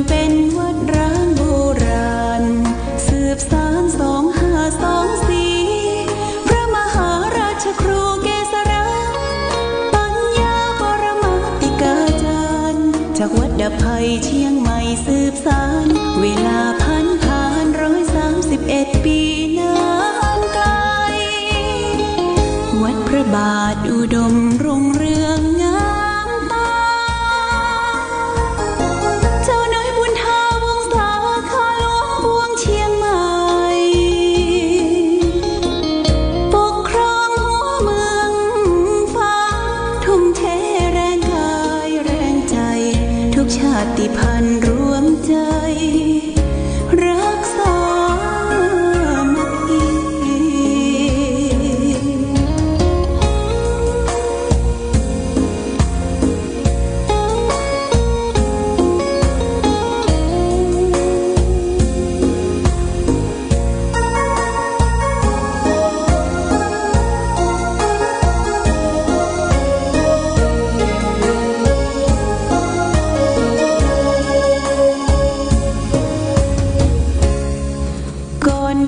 เป็นวัดร้างโบราณสืบสาน2524พระมหาราชครูเกษราปัญญาปรมาติกาจารย์จากวัดดับภัยเชียงใหม่สืบสานเวลาผ่าน131 ปีนานไกลวัดพระบาทอุดมรุ่งเรืองงามตาเจ้าน้อยบุญทาวงศาข้าหลวงบวงเชียงใหม่ปกครองหัวเมืองฟ้าทุ่มเทแรงกายแรงใจทุกชาติพันธุ์รวมใจรักษามัคคี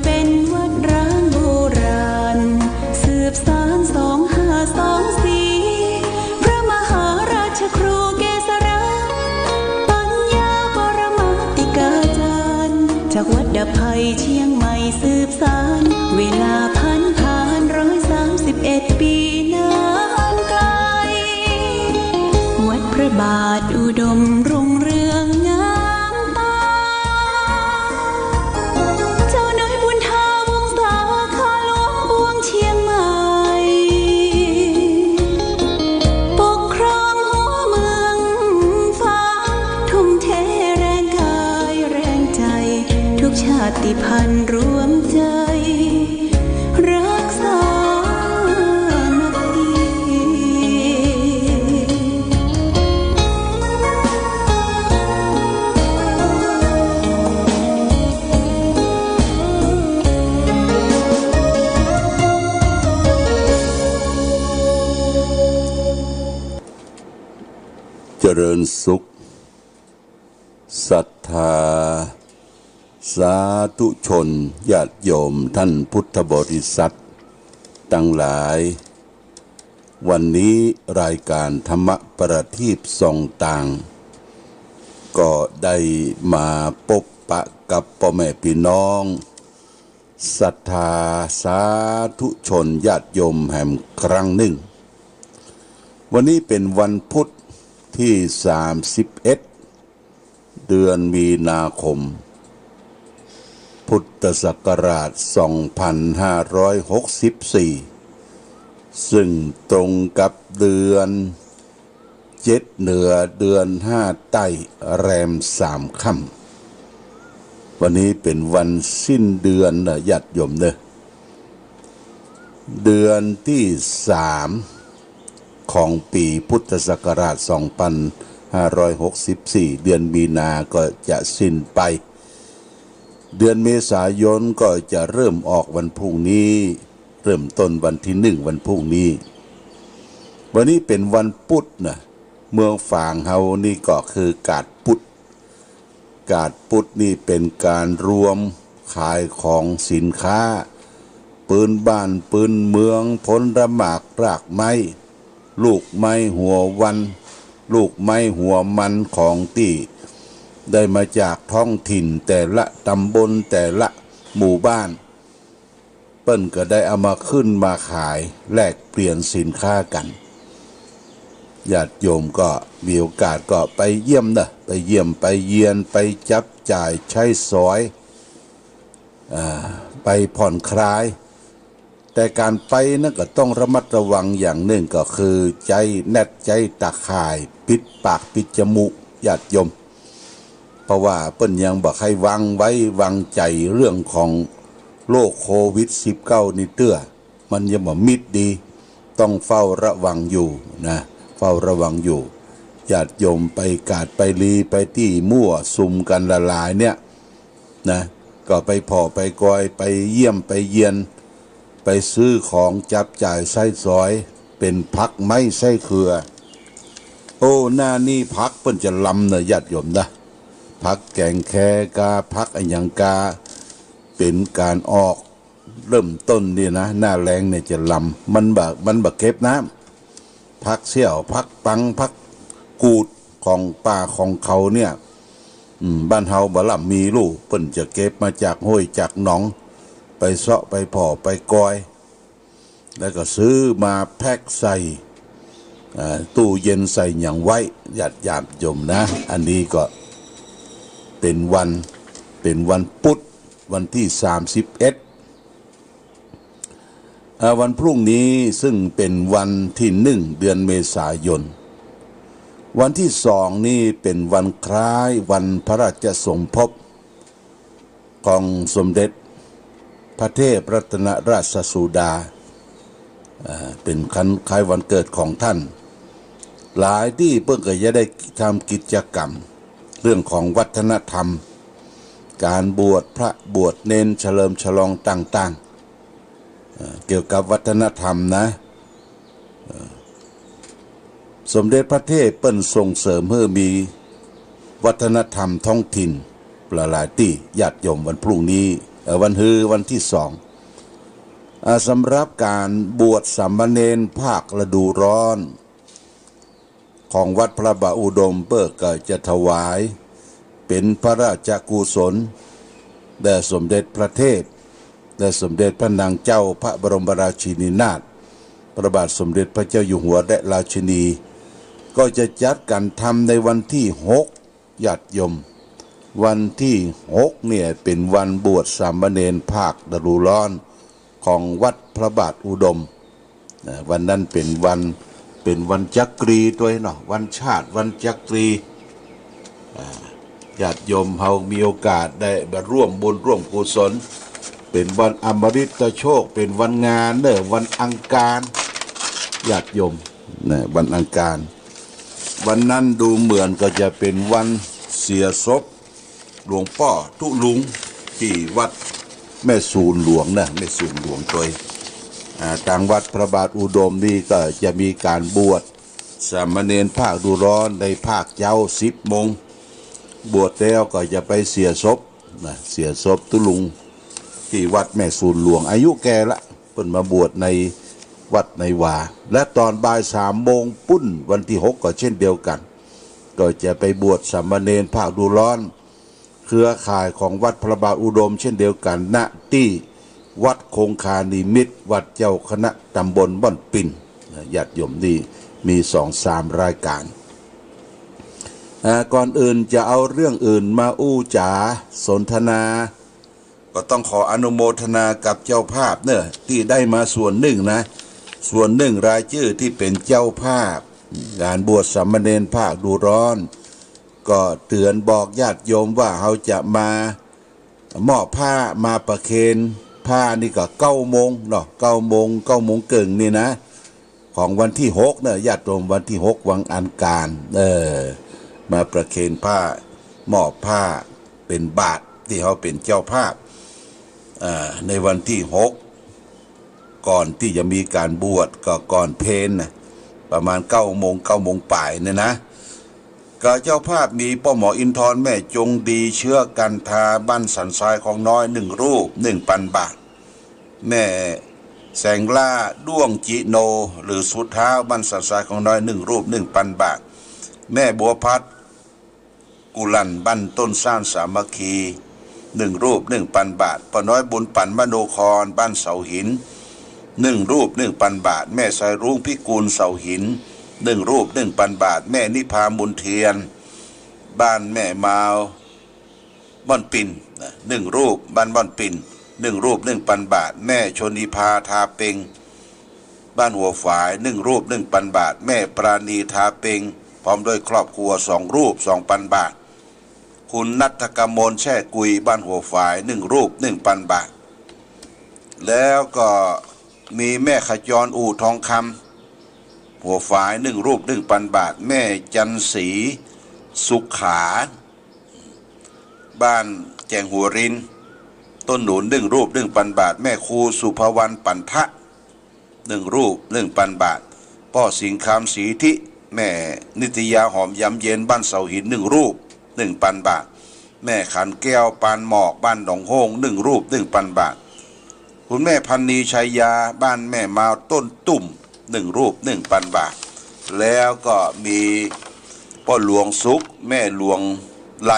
เป็นวัดร้างโบราณสืบสาน2524พระมหาราชครูเกษราปัญญาปรมาติกาจารย์จากวัดดับภัยเชียงใหม่สืบสานเวลาผ่าน131 ปีนานไกลวัดพระบาทอุดมรุ่งเรืองงามตาเชียงใหม่ปกครองหัวเมืองฟ้าทุ่มเทแรงกายแรงใจทุกชาติพันธุ์รวมใจรักษามัคคีเจริญสุขศรัทธาสาธุชนญาติโยมท่านพุทธบริษัททั้งหลายวันนี้รายการธรรมประทีปส่องต่างก็ได้มาพบปะกับพ่อแม่พี่น้องศรัทธาสาธุชนญาติโยมแห่งครั้งหนึ่งวันนี้เป็นวันพุธที่31เดือนมีนาคมพุทธศักราช2564ซึ่งตรงกับเดือน7เหนือเดือน5ใต้แรม3ค่ำวันนี้เป็นวันสิ้นเดือนนะญาติโยมเด้อเดือนที่3ของปีพุทธศักราช2564เดือนมีนาก็จะสิ้นไปเดือนเมษายนก็จะเริ่มออกวันพรุ่งนี้เริ่มต้นวันที่1วันพรุ่งนี้วันนี้เป็นวันพุธนะเมืองฝางเฮานี่ก็คือกาดพุธนี่เป็นการรวมขายของสินค้าปืนบ้านปืนเมืองผลหมากรากไม้ลูกไม้หัววันลูกไม้หัวมันของที่ได้มาจากท้องถิ่นแต่ละตำบลแต่ละหมู่บ้านเปิ้นก็ได้เอามาขึ้นมาขายแลกเปลี่ยนสินค้ากันญาติโยมก็มีโอกาสก็ไปเยี่ยมนะไปเยี่ยมไปเยียนไปจับจ่ายใช้สอยไปผ่อนคลายแต่การไปนั่นก็ต้องระมัดระวังอย่างหนึ่งก็คือใจแนบใจตาข่ายปิดปากปิดจมูกญาติโยมเพราะว่าเปิ้นยังบอกให้วางไว้วางใจเรื่องของโรคโควิด-19 นี่เตื้อมันยังบ่มิดดีต้องเฝ้าระวังอยู่นะเฝ้าระวังอยู่ญาติโยมไปกาดไปลีไปที่มั่วซุมกันละลายเนี่ยนะก็ไปพอไปกอยไปเยี่ยมไปเยียนไปซื้อของจับจ่ายไส้ซอยเป็นพักไม้ไส้เครือโอ้หน้านี่พักเปิ้นจะลำนะญาติโยมนะพ พักแกงแคกาพักอัญญังกาเป็นการออกเริ่มต้นนี่นะหน้าแรงเนี่ยจะลำมันบักเก็บน้ำพักเสี่ยวพักปังพักกูดของป่าของเขาเนี่ยบ้านเฮาบ่ล่ำมีลูกเปิ้นจะเก็บมาจากห้วยจากหนองไปเสาะไปผ่อไปกอยแล้วก็ซื้อมาแพ็คใส่ตู้เย็นใส่อย่างไว้หยาดโยมนะอันนี้ก็เป็นวันพุธวันที่31วันพรุ่งนี้ซึ่งเป็นวันที่1เดือนเมษายนวันที่2นี่เป็นวันคล้ายวันพระราชสมภพของสมเด็จพระเทพรัตนราชสุดาเป็นคล้ายวันเกิดของท่านหลายที่เพิ่งก็จะได้ทำกิจกรรมเรื่องของวัฒนธรรมการบวชพระบวชเนนเฉลิมฉลองต่างๆเกี่ยวกับวัฒนธรรมนะสมเด็จพระเทพเปิ้นส่งเสริมให้มีวัฒนธรรมท้องถิ่นหลายที่ญาติโยมวันพรุ่งนี้วันที่2สำหรับการบวชสามเณรภาคฤดูร้อนของวัดพระบาทอุดมเปิกก็จะถวายเป็นพระราชกุศลแด่สมเด็จพระเทพและสมเด็จพระนางเจ้าพระบรมราชินีนาถพระบาทสมเด็จพระเจ้าอยู่หัวและราชินีก็จะจัดการทำในวันที่6ญาติโยมวันที่6เนี่ยเป็นวันบวชสามเณรภาคฤดูร้อนของวัดพระบาทอุดมวันนั้นเป็นวันจักรีตัวเนาะวันชาติวันจักรีญาติโยมเฮามีโอกาสได้มาร่วมบุญร่วมกุศลเป็นวันอมฤตโชคเป็นวันงานเนอะวันอังคารญาติโยมนะวันอังคารวันนั้นดูเหมือนก็จะเป็นวันเสียศพหลวงพ่อทุลุงที่วัดแม่สูนหลวงนะแม่สูนหลวงตัวทางวัดพระบาทอุดมนี่ก็จะมีการบวชสามเณรภาคฤดูร้อนในภาคเจ้า10 โมงบวชแล้วก็จะไปเสียศพนะเสียศพตุลุงที่วัดแม่สูนหลวงอายุแก่ละเพิ่นมาบวชในวัดในวาและตอนบ่าย3 โมงปุ้นวันที่6ก็เช่นเดียวกันก็จะไปบวชสามเณรภาคฤดูร้อนเครือข่ายของวัดพระบาทอุดมเช่นเดียวกันณที่วัดคงคานิมิตรวัดเจ้าคณะตำบลบ้านปิ่นญาติโยมนี่มี 2-3 รายการก่อนอื่นจะเอาเรื่องอื่นมาอู้จ๋าสนทนาก็ต้องขออนุโมทนากับเจ้าภาพเนอะที่ได้มาส่วนหนึ่งนะส่วนหนึ่งรายชื่อที่เป็นเจ้าภาพงานบวชสามเณรภาคฤดูร้อนก็เตือนบอกญาติโยมว่าเขาจะมามอบผ้ามาประเคนผ้านี่ก็9 โมงเนาะ9 โมงเกิงนี่นะของวันที่6เนี่ยญาติโยมวันที่6วันอังคารมาประเคนผ้ามอบผ้าเป็นบาตรที่เขาเป็นเจ้าภาพในวันที่6ก่อนที่จะมีการบวชก็ก่อนเพลนะประมาณ9 โมงปลายเนี่ยนะก็เจ้าภาพมีพ่อหมออินทร์แม่จงดีเชื้อกันทาบ้านสันทรายของน้อย1 รูป 1,000 บาทแม่แสงล่าด้วงจิโนหรือสุดท้าบ้านสันทรายของน้อย1 รูป 1,000 บาทแม่บัวพัดกุลันบ้านต้นซ่านสามัคคี1 รูป 1,000 บาทป้าน้อยบุญปั่นมโนครบ้านเสาหิน1 รูป 1,000 บาทแม่สายรุ้งพิกุลเสาหิน1 รูป 1,000 บาทแม่นิพามุนเทียนบ้านแม่มาวบ้านปิ่น1 รูปบ้านบ้านปิ่น1 รูป 1,000 บาทแม่ชนิพาทาเปงบ้านหัวฝาย1 รูป 1,000 บาทแม่ปราณีทาเปงพร้อมด้วยครอบครัว2 รูป 2,000 บาทคุณนัทกมลแช่กุยบ้านหัวฝาย1 รูป 1,000 บาทแล้วก็มีแม่ขจรอู่ทองคำหัวฝาย1 รูป 1,000 บาทแม่จันสีสุขา บ้านแจงหัวรินต้นหนุน1 รูป 1,000 บาทแม่ครูสุภวรรณปันทะ1 รูป 1,000 บาทพ่อสิงคำศรีทิแม่นิตยาหอมยำเย็นบ้านเสาหิน1 รูป 1,000 บาท แม่ขันแก้วปานหมอกบ้านดองโฮง1 รูป1,000 บาทคุณแม่พันนีชัยยาบ้านแม่มาต้นตุ่ม1 รูป1,000 บาทแล้วก็มีพ่อหลวงสุขแม่หลวงไล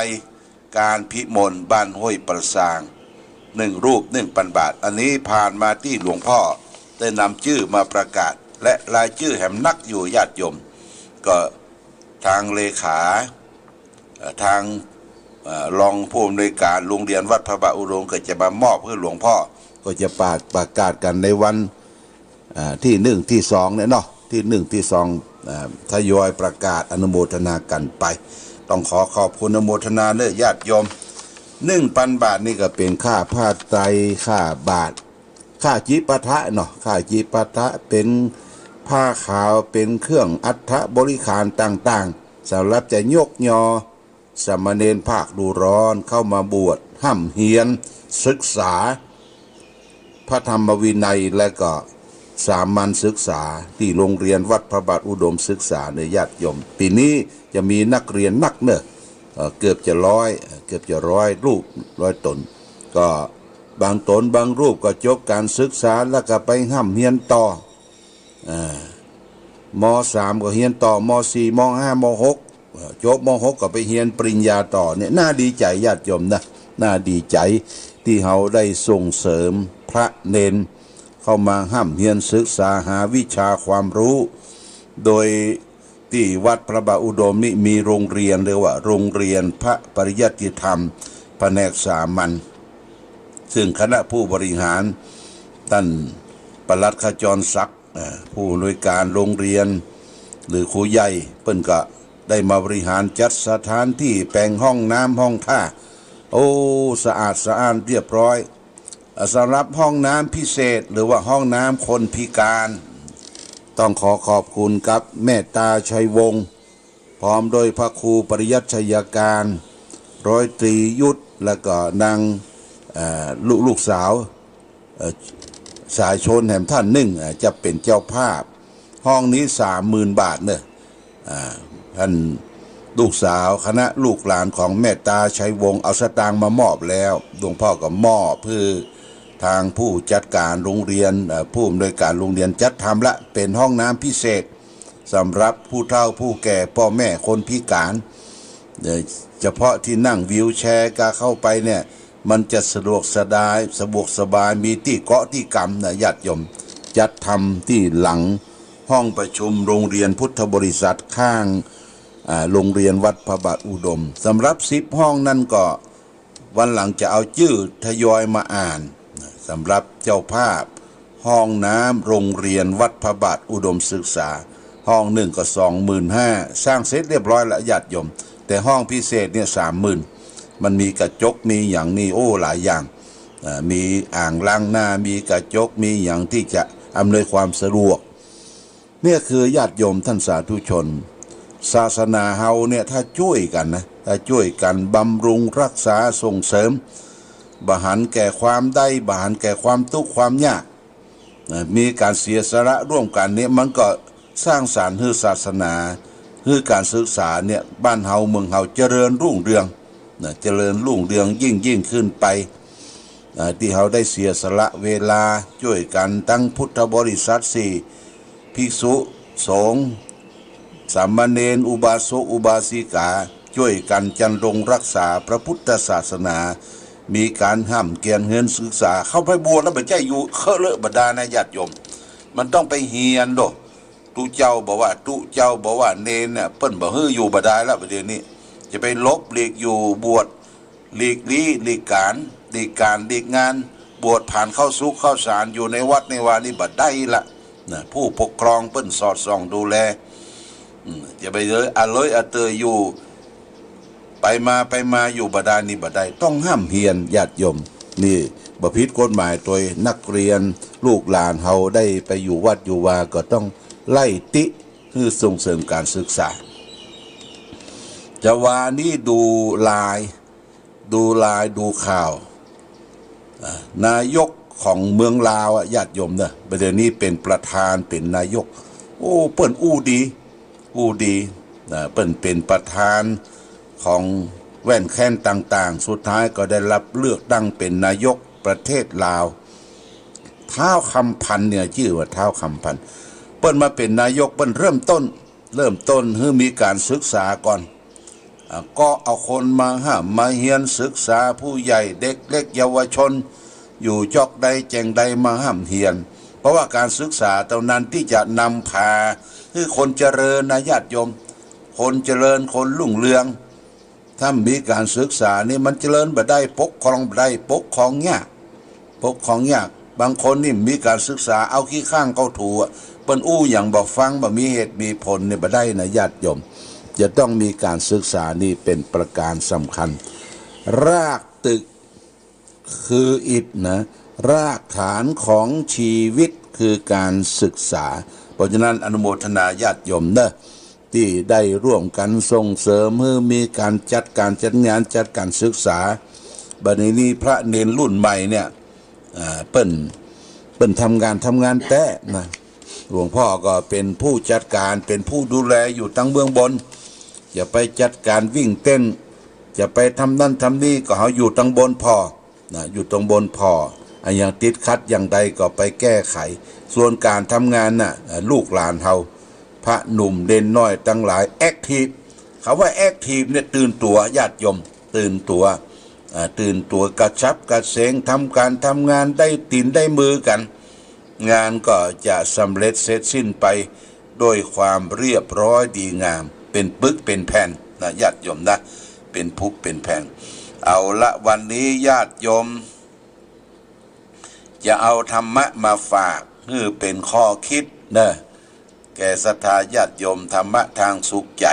การพิมลบ้านห้วยประสาง1 รูป1,000 บาทอันนี้ผ่านมาที่หลวงพ่อได้นำชื่อมาประกาศและรายชื่อแหมนักอยู่ญาติโยมก็ทางเลขาทางรองผู้อำนวยการโรงเรียนวัดพระบาทอุดมก็จะมามอบเพื่อหลวงพ่อก็จะประกาศกันในวันที่1ที่2เนี่ยเนาะที่1ที่2ทยอยประกาศอนุโมทนากันไปต้องขอบคุณอนุโมทนาเด้อญาติโยม1,000 บาทนี่ก็เป็นค่าผ้าไตรค่าบาทค่าจิปาถะเนาะค่าจิปาถะเป็นผ้าขาวเป็นเครื่องอัฐบริขารต่างๆสำหรับจะยกยอสามเณรภาคดูร้อนเข้ามาบวชห้ำเฮียนศึกษาพระธรรมวินัยและก็สามัญศึกษาที่โรงเรียนวัดพระบาทอุดมศึกษาในญาติโยมปีนี้จะมีนักเรียนนักเนอะเกือบจะร้อยรูป100 ตนก็บางตนบางรูปก็จบการศึกษาแล้วก็ไปห้ำเฮียนต่อม.3 ก็เฮียนต่อม.4 ม.5 ม.6 จบม.6 ก็ไปเฮียนปริญญาต่อเนี่ยน่าดีใจญาติโยมนะน่าดีใจที่เขาได้ส่งเสริมพระเนนเข้ามาห้ำเฮียนศึกษาหาวิชาความรู้โดยที่วัดพระบาทอุดมนี่มีโรงเรียนเรียกว่าโรงเรียนพระปริยัติธรรมแผนกสามัญซึ่งคณะผู้บริหารท่านปลัดขจรศักดิ์ผู้อำนวยการโรงเรียนหรือครูใหญ่เพิ่นก็ได้มาบริหารจัดสถานที่แปลงห้องน้ำห้องท่าโอ้สะอาดสะอ้านเรียบร้อยสำหรับห้องน้ำพิเศษหรือว่าห้องน้ำคนพิการต้องขอบคุณกับแม่ตาชัยวงศ์พร้อมโดยพระครูปริยัติชัยการร้อยตรียุทธและก็นางลูกสาวสายชนแห่งท่านจะเป็นเจ้าภาพห้องนี้30,000 บาทเนี่ยท่านลูกสาวคณะลูกหลานของแม่ตาชัยวงศ์เอาสตางค์มามอบแล้วหลวงพ่อก็มอบเพื่อทางผู้จัดการโรงเรียนผู้อำนวยการโรงเรียนจัดทำละเป็นห้องน้ำพิเศษสำหรับผู้เฒ่าผู้แก่พ่อแม่คนพิการเฉพาะที่นั่งวีลแชร์ก็เข้าไปเนี่ยมันจะสะดวกสบายมีที่เกาะที่กำนะญาติโยมจัดทำที่หลังห้องประชุมโรงเรียนพุทธบริษัทข้างโรงเรียนวัดพระบาทอุดมสำหรับ10 ห้องนั่นก็วันหลังจะเอาชื่อทยอยมาอ่านสำหรับเจ้าภาพห้องน้ำโรงเรียนวัดพระบาทอุดมศึกษาห้อง1ก็25,000สร้างเสร็จเรียบร้อยแล้วญาติโยมแต่ห้องพิเศษเนี่ย30,000มันมีกระจกมีอย่างนี้โอ้หลายอย่างมีอ่างล้างหน้ามีกระจกมีอย่างที่จะอำนวยความสะดวกเนี่ยคือญาติโยมท่านสาธุชนศาสนาเฮาเนี่ยถ้าช่วยกันนะถ้าช่วยกันบำรุงรักษาส่งเสริมบหันแก่ความได้บหันแก่ความทุกข์ความยากมีการเสียสละร่วมกันเนี่ยมันก็สร้างสรรค์ให้ศาสนาให้การศึกษาเนี่ยบ้านเฮาเมืองเฮาเจริญรุ่งเรืองเจริญรุ่งเรืองยิ่งขึ้นไปที่เฮาได้เสียสละเวลาช่วยกันทั้งพุทธบริษัท4ภิกษุสงฆ์สามเณรอุบาสกอุบาสิกาช่วยกันจันรงรักษาพระพุทธศาสนามีการห้ามเกียรติเงินศึกษาเข้าไปบวชแล้วไม่ใช่อยู่เคอะเลอะบดานะญาติโยมมันต้องไปเฮียนโดตุเจ้าบอกว่าเนนเนี่ยเปิ้นบ่ฮื้ออยู่บดาแล้วประเดี๋ยวนี้จะไปลบหลีกอยู่บวชหลีกลี้หลีกการหลีกงานบวชผ่านเข้าสุขเข้าสารอยู่ในวัดในวานี่บ่ได้ละนะผู้ปกครองเปิ้นสอดส่องดูแลจะไปเลยเตยอยู่ไปมาอยู่บดานี่บ่ได้ต้องห้ามเฮียนญาติโยมนี่บ่ผิดกฎหมายโดยนักเรียนลูกหลานเฮาได้ไปอยู่วัดอยู่วาก็ต้องไล่ติเพื่อส่งเสริมการศึกษาจะว่านี่ดูลายดูข่าวนายกของเมืองลาวญาติโยมเนี่ยประเดี๋ยวนี้เป็นประธานเป็นนายกโอ้เปิ้นอู้ดีเปิ้นเป็นประธานของ แว่นแค้นต่างๆสุดท้ายก็ได้รับเลือกตั้งเป็นนายกประเทศลาวท้าวคำพันธ์เนี่ยชื่อว่าท้าวคำพันธ์เปิ้นมาเป็นนายกเปิ้นเริ่มต้นให้มีการศึกษาก่อนก็เอาคนมามาเรียนศึกษาผู้ใหญ่เด็กเล็กเยาวชนอยู่จอกใดแจงใดมาเรียนเพราะว่าการศึกษาเท่านั้นที่จะนำพาให้คนเจริญนะญาติโยมคนเจริญคนรุ่งเรืองถ้ามีการศึกษานี่มันเจริญบ่ได้ปกครองบ่ได้ปกครองยากบางคนนี่มีการศึกษาเอาขี้ข้างเข้าถูเปิ้นอู้อย่างบ่ฟังบ่มีเหตุมีผลนี่บ่ได้นะญาติโยมจะต้องมีการศึกษานี่เป็นประการสำคัญรากตึกคืออิฐนะรากฐานของชีวิตคือการศึกษาเพราะฉะนั้นอนุโมทนาญาติโยมนะที่ได้ร่วมกันส่งเสริมให้มีการจัดงานจัดการศึกษาบัดนี้พระเนรรุ่นใหม่เนี่ยเปิ้นทำงานแต่นะหลวงพ่อก็เป็นผู้จัดการเป็นผู้ดูแลอยู่ตั้งเบื้องบนอย่าไปจัดการวิ่งเต้นจะไปทำนั่นทำนี่ก็เขาอยู่ตั้งบนพอนะอยู่ตรงบนพออย่างติดขัดอย่างใดก็ไปแก้ไขส่วนการทำงานน่ะลูกหลานเฮาพระหนุ่มเด่นน้อยตั้งหลายแอคทีฟคำว่าแอคทีฟเนี่ยตื่นตัวญาติโยมตื่นตัวกระชับกระเสงทำงานได้ตีนได้มือกันงานก็จะสำเร็จเสร็จสิ้นไปโดยความเรียบร้อยดีงามเป็นปึกเป็นแผ่นนะญาติโยมนะเป็นพุกเป็นแผ่นเอาละวันนี้ญาติโยมจะเอาธรรมะมาฝากนี่เป็นข้อคิดนะแก่ศรัทธาญาติโยมธรรมะทางสุขใจ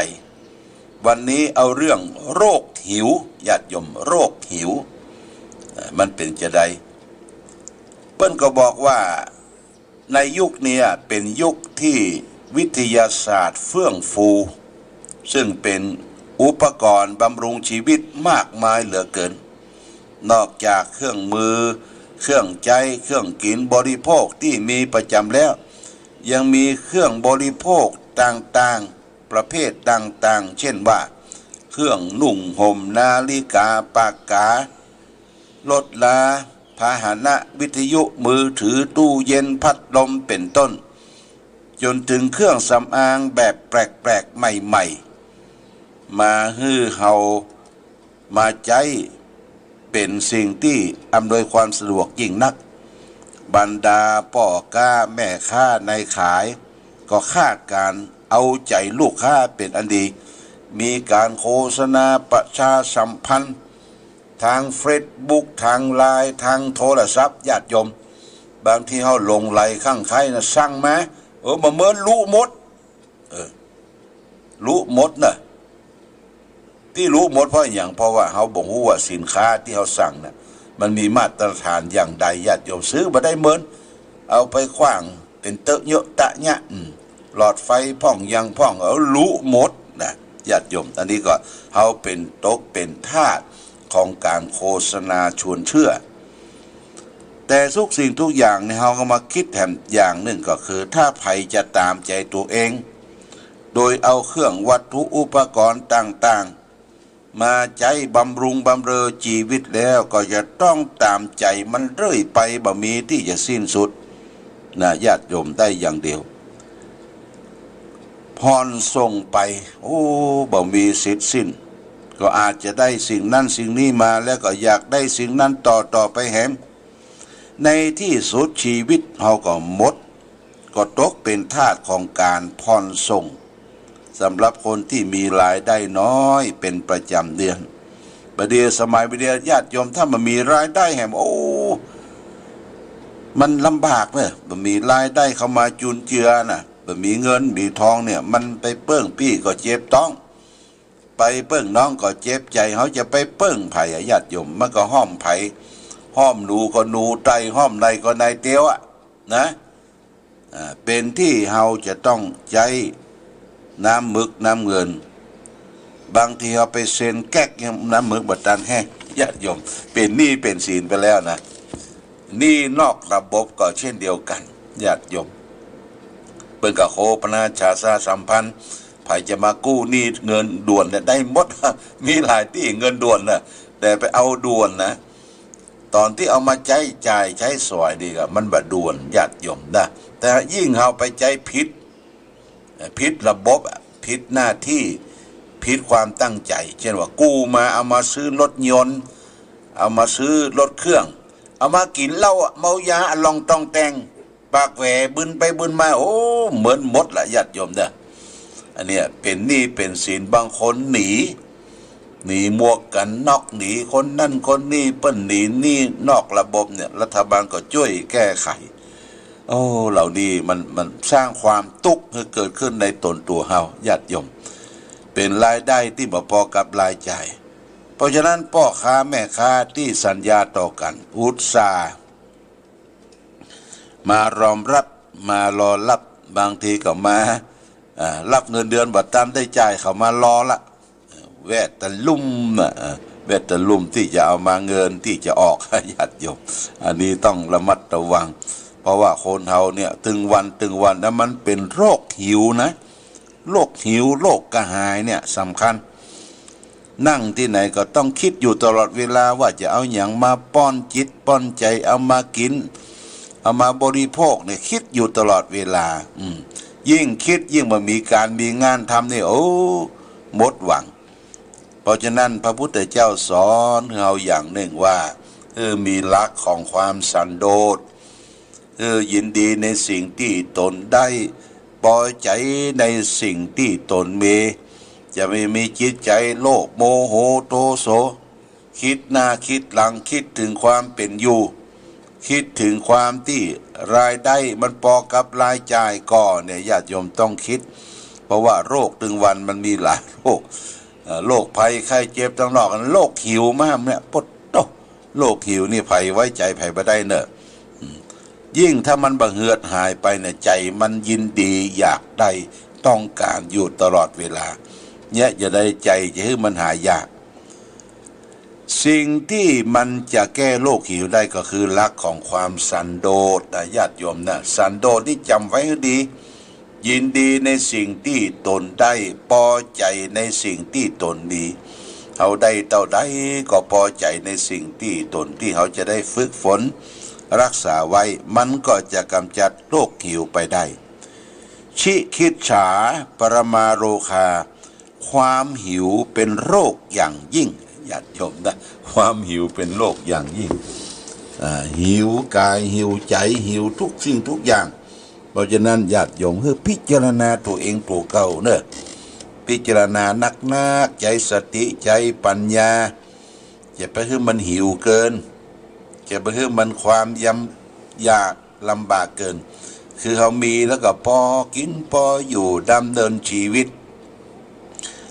วันนี้เอาเรื่องโรคหิวญาติโยมโรคหิวมันเป็นจะใดเปิ้นก็บอกว่าในยุคนี้เป็นยุคที่วิทยาศาสตร์เฟื่องฟูซึ่งเป็นอุปกรณ์บำรุงชีวิตมากมายเหลือเกินนอกจากเครื่องมือเครื่องใจเครื่องกินบริโภคที่มีประจำแล้วยังมีเครื่องบริโภคต่างๆประเภทต่างๆเช่นว่าเครื่องนุ่งห่มนาฬิกาปากการถลาพาหนะวิทยุมือถือตู้เย็นพัดลมเป็นต้นจนถึงเครื่องสำอางแบบแปลกๆใหม่ๆมาฮื้อเฮามาใจเป็นสิ่งที่อำนวยความสะดวกยิ่งนักบรรดาพ่อค้าแม่ค้าในขายก็คาดการเอาใจลูกค้าเป็นอันดีมีการโฆษณาประชาสัมพันธ์ทางเฟซบุ๊กทางไลน์ทางโทรศัพท์ญาติโยมบางที่เขาลงไหลข้างใครนะสั่งมามาเมินรู้หมดรู้หมดนะที่รู้หมดเพราะอย่างเพราะว่าเขาบอกว่าสินค้าที่เขาสั่งน่ะมันมีมาตรฐานอย่างใดญาติโยมซื้อมาได้เมินเอาไปขว้างเป็นเตอะเยอะตะเนี่ยหลอดไฟพ่องยังพ่องรู้หมดนะญาติโยมอันนี้ก็เขาเป็นตกเป็นทาสของการโฆษณาชวนเชื่อแต่ทุกสิ่งทุกอย่างเนี่ยเขาก็มาคิดแถมอย่างหนึ่งก็คือถ้าใครจะตามใจตัวเองโดยเอาเครื่องวัตถุอุปกรณ์ต่างๆมาใจบำรุงบำเรอชีวิตแล้วก็จะต้องตามใจมันเรื่อยไปบ่มีที่จะสิ้นสุดนะญาติโยมได้อย่างเดียวพรส่งไปบ่มีสิ้นสิ้นก็อาจจะได้สิ่งนั้นสิ่งนี้มาแล้วก็อยากได้สิ่งนั้นต่อไปแหมในที่สุดชีวิตเขาก็หมดก็ตกเป็นทาสของการพรส่งสำหรับคนที่มีรายได้น้อยเป็นประจำเดือนประเดี๋ยวสมัยประเดี๋ยวญาติโยมถ้ามันมีรายได้แหมมันลำบากเนี่ยมันมีรายได้เข้ามาจุนเจือน่ะมันมีเงินมีทองเนี่ยมันไปเปิ้งพี่ก็เจ็บต้องไปเปิ้งน้องก็เจ็บใจเขาจะไปเปิ้งไผ่ญาติโยมมันก็ห้อมไผ่ห้อมหนูก็หนูไตห้อมในก็ในเตี้ยวนะเป็นที่เราจะต้องใจน้ำมึกน้ำเงินบางทีเราไปเซ็นแก๊กน้ำมึกบัดตันแห้งญาติโยมเป็นหนี้เป็นสินไปแล้วนะหนี้นอกระบบก็เช่นเดียวกันญาติโยมเป็นกับโคปนาชาซาสัมพันธ์ ไผจะมากู้หนี้เงินด่วนเนี่ยได้หมด มีหลายที่เงินด่วนนะแต่ไปเอาด่วนนะตอนที่เอามาใช้จ่ายใช้สอยดีกับมันบะด่วนญาติโยมนะแต่ยิ่งเอาไปใจผิดระบบผิดหน้าที่ผิดความตั้งใจเช่นว่ากู้มาเอามาซื้อรถยนต์เอามาซื้อรถเครื่องเอามากินเหล้าเมายาลองต้องแต่งปากแหวบึนไปบึนมาโอ้เหมือนหมดละญาติโยมเด้ออันเนี้ยเป็นหนี้เป็นสินบางคนหนีหมวกกันนอกหนีคนนั่นคนนี้เปิ้นหนีนอกระบบเนี่ยรัฐบาลก็ช่วยแก้ไขโอ้เหล่านี้มันสร้างความทุกข์ให้เกิดขึ้นในตนตัวเฮาญาติโยมเป็นรายได้ที่บ่พอกับรายจ่ายเพราะฉะนั้นพ่อค้าแม่ค้าที่สัญญาต่อกันอุตส่าห์มารอมรับบางบางทีก็มารับเงินเดือนบัดตามได้จ่ายเขามารอละแวดตะลุ่มแวดตะลุ่มที่จะเอามาเงินที่จะออกญาติโยมอันนี้ต้องระมัดระวังเพราะว่าคนเฮาเนี่ยตึงวันแล้วมันเป็นโรคหิวนะโรคหิวโรคกระหายเนี่ยสำคัญนั่งที่ไหนก็ต้องคิดอยู่ตลอดเวลาว่าจะเอาอย่างมาป้อนจิตป้อนใจเอามากินเอามาบริโภคเนี่ยคิดอยู่ตลอดเวลายิ่งคิดยิ่งมามีการมีงานทำเนี่ยโอ้หมดหวังเพราะฉะนั้นพระพุทธเจ้าสอนเราอย่างหนึ่งว่ามีหลักของความสันโดษยินดีในสิ่งที่ตนได้พอใจในสิ่งที่ตนมีจะไม่มีจิตใจโลภโมโหโทโสคิดหน้าคิดหลังคิดถึงความเป็นอยู่คิดถึงความที่รายได้มันพอกับรายจ่ายก่อนเนี่ยญาติโยมต้องคิดเพราะว่าโรคตึงวันมันมีหลายโรคภัยไข้เจ็บทั้งนอกโรคหิวมากเนี่ยปดโตโรคหิวนี่ภัยไว้ใจภัยบ่ได้เนอะยิ่งถ้ามันบะเหือดหายไปเนี่ยใจมันยินดีอยากได้ต้องการอยู่ตลอดเวลาเนี่ยจะได้ใจจะให้มันหายากสิ่งที่มันจะแก้โรคหิวได้ก็คือหลักของความสันโดษนะญาติโยมนะสันโดษนี่จำไว้ให้ดียินดีในสิ่งที่ตนได้พอใจในสิ่งที่ตนมีเขาได้เท่าใดก็พอใจในสิ่งที่ตนที่เขาจะได้ฝึกฝนรักษาไว้มันก็จะกำจัดโรคหิวไปได้ชิคิดฉาปรมาโรคาความหิวเป็นโรคอย่างยิ่งญาติโยมนะความหิวเป็นโรคอย่างยิ่งหิวกายหิวใจหิวทุกสิ่งทุกอย่างเพราะฉะนั้นญาติโยมให้พิจารณาตัวเองตัวเก่าเนอะพิจารณานักใจสติใจปัญญาจะไปให้มันหิวเกินจะไปให้มันความยากลำบากเกินคือเขามีแล้วก็พอกินพออยู่ดำเนินชีวิต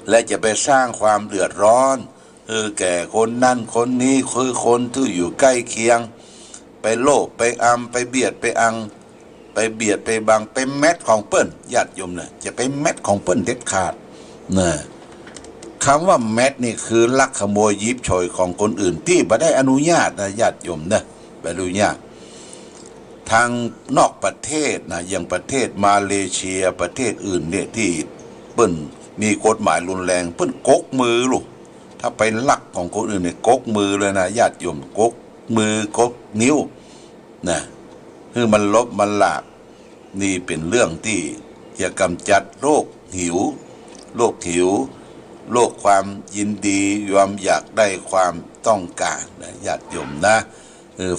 และจะไปสร้างความเดือดร้อนแก่คนนั่นคนนี้คือคนที่อยู่ใกล้เคียงไปโลภไปไปเบียดไปบังไปแมทของเปิ้นญาติโยมเนี่ยจะไปแมทของเปิ้นเด็ดขาดนะคำว่าแมทนี่คือลักขโมยยิบฉอยของคนอื่นที่ไม่ได้อนุญาตนะญาติโยมนะไม่อนุญาตทางนอกประเทศนะอย่างประเทศมาเลเซียประเทศอื่นเนี่ยที่เปิ้นมีกฎหมายรุนแรงเปิ้นกกมือลูกถ้าไปลักของคนอื่นเนี่ยกกมือเลยนะญาติโยมกกมือกกนิ้วนะคือมันลบมันหลาบนี่เป็นเรื่องที่จะกำจัดโรคหิวโรคความยินดีความอยากได้ความต้องการนะญาติโยมนะ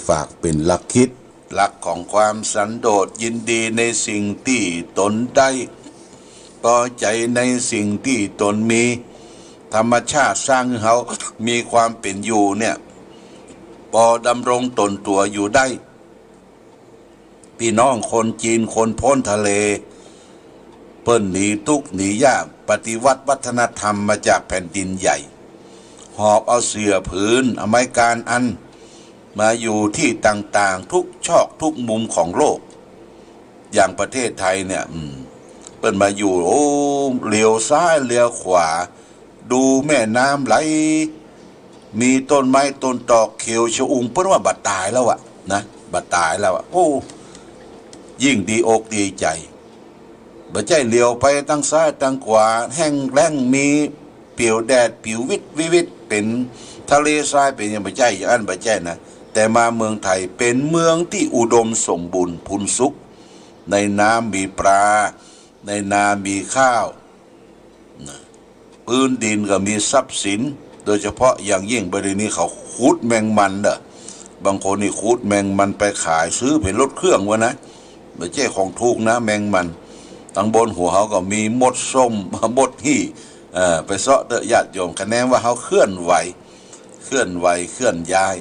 ฝากเป็นหลักคิดหลักของความสันโดษยินดีในสิ่งที่ตนได้พอใจในสิ่งที่ตนมีธรรมชาติสร้างให้เขามีความเป็นอยู่เนี่ยพอดำรงตนตัวอยู่ได้พี่น้องคนจีนคนพ้นทะเลเปิ้นหนีทุกข์หนียากปฏิวัติวัฒนธรรมมาจากแผ่นดินใหญ่หอบเอาเสื่อผืนอเมริกันอันมาอยู่ที่ต่างๆทุกชอกทุกมุมของโลกอย่างประเทศไทยเนี่ยเปิ้นมาอยู่โอ้เลี้ยวซ้ายเลี้ยวขวาดูแม่น้ำไหลมีต้นไม้ต้นตอกเขียวชอุ่มเปิ้นว่าบัดตายแล้วอะนะบัดตายแล้วอะโอ้ยิ่งดีอกดีใจ บ่ใจเหลียวไปตั้งซ้ายตั้งขวาแห้งแล้งมีเปียวแดดปิววิตวิวิตเป็นทะเลทรายเป็นอย่างบ่ใจอย่างนั้นบ่ใจนะแต่มาเมืองไทยเป็นเมืองที่อุดมสมบูรณ์พูนสุขในน้ำมีปลาในนามีข้าวพื้นดินก็มีทรัพย์สินโดยเฉพาะอย่างยิ่งประเด็นนี้เขาขุดแมงมันเด้อบางคนนี่ขุดแมงมันไปขายซื้อเป็นรถเครื่องวะนะไม่ใช่ของถูกนะแมงมันตั้งบนหัวเขาก็มีมดส้มมดหี่ไปเสาะเดอะญาติโยมคะแนนว่าเขาเคลื่อนไหวเคลื่อนย้าย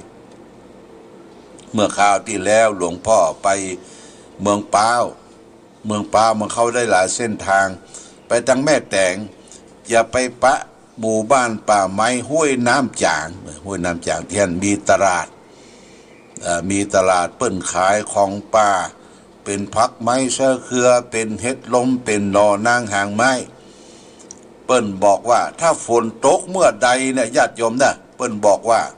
เมื่อคราวที่แล้วหลวงพ่อไปเมืองป้าวมันเข้าได้หลายเส้นทางไปทางแม่แตงอย่าไปปะหมู่บ้านป่าไม้ห้วยน้ำจางที่นั่นมีตลาดเปิ้นขายของป่าเป็นผักไม้เสือเครือเป็นเห็ดลมเป็นหนอนางหางไม้เปิ้นบอกว่าถ้าฝนตกเมื่อใดเนี่ยญาติโยมนะเปิ้นบอกว่า